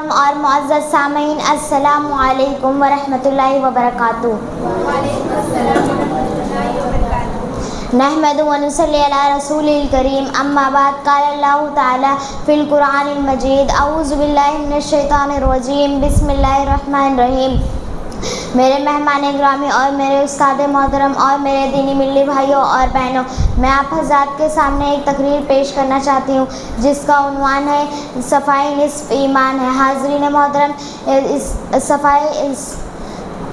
محترم اور معزز سامعین، السلام علیکم ورحمۃ اللہ وبرکاتہ۔ نحمد ونصلی علی رسول الکریم، اما بعد، قال اللہ تعالی فی القرآن المجید، اعوذ باللہ من الشیطان الرجیم، بسم اللہ الرحمن الرحیم۔ میرے مہمان گرامی اور میرے استاد محترم اور میرے دینی ملی بھائیوں اور بہنوں، میں آپ حضرات کے سامنے ایک تقریر پیش کرنا چاہتی ہوں جس کا عنوان ہے صفائی نصف ایمان ہے۔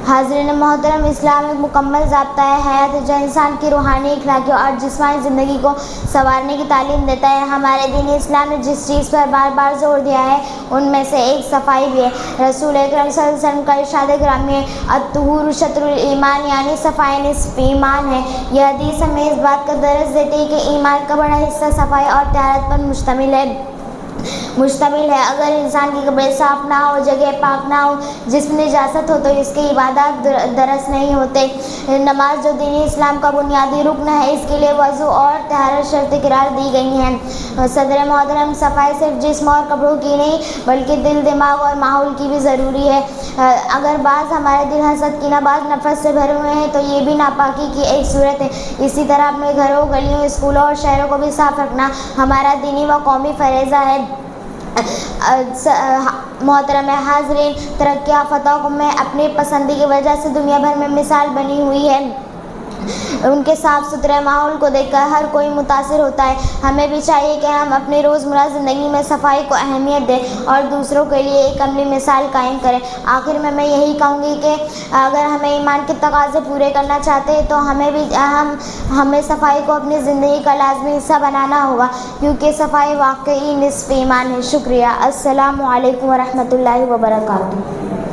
حاضرین محترم، اسلام ایک مکمل ضابطہ حیات ہے جو انسان کی روحانی، اخلاقی اور جسمانی زندگی کو سنوارنے کی تعلیم دیتا ہے۔ ہمارے دین اسلام نے جس چیز پر بار بار زور دیا ہے ان میں سے ایک صفائی بھی ہے۔ رسول اکرم صلی اللہ علیہ وسلم کا ارشاد گرامی ہے، الطہور شطر الایمان، یعنی صفائی نصف ایمان ہے۔ یہ حدیث ہمیں اس بات کا درس دیتی ہے کہ ایمان کا بڑا حصہ صفائی اور طہارت پر مشتمل ہے۔ اگر انسان کی کپڑے صاف نہ ہو، جگہ پاک نہ ہو، جسم نجاست ہو، تو اس کے عبادات درست نہیں ہوتے۔ نماز جو دینی اسلام کا بنیادی رکن ہے، اس کے لیے وضو اور طہارت شرط قرار دی گئی ہیں۔ صدر محترم، صفائی صرف جسم اور کپڑوں کی نہیں بلکہ دل، دماغ اور ماحول کی بھی ضروری ہے۔ اگر بعض ہمارے دل حسد، کینہ باز نفرت سے بھرے ہوئے ہیں تو یہ بھی ناپاکی کی ایک صورت ہے۔ اسی طرح اپنے گھروں، گلیوں، اسکولوں اور شہروں کو بھی صاف رکھنا ہمارا دینی و قومی فریضہ ہے۔ محترم حاضرین، ترقی یافتہ میں اپنی پسندی کی وجہ سے دنیا بھر میں مثال بنی ہوئی ہے۔ ان کے صاف ستھرے ماحول کو دیکھ کر ہر کوئی متاثر ہوتا ہے۔ ہمیں بھی چاہیے کہ ہم اپنی روزمرہ زندگی میں صفائی کو اہمیت دیں اور دوسروں کے لیے ایک عملی مثال قائم کریں۔ آخر میں یہی کہوں گی کہ اگر ہمیں ایمان کے تقاضے پورے کرنا چاہتے ہیں تو ہمیں صفائی کو اپنی زندگی کا لازمی حصہ بنانا ہوگا، کیونکہ صفائی واقعی نصف ایمان ہے۔ شکریہ۔ السلام علیکم ورحمۃ اللہ وبرکاتہ۔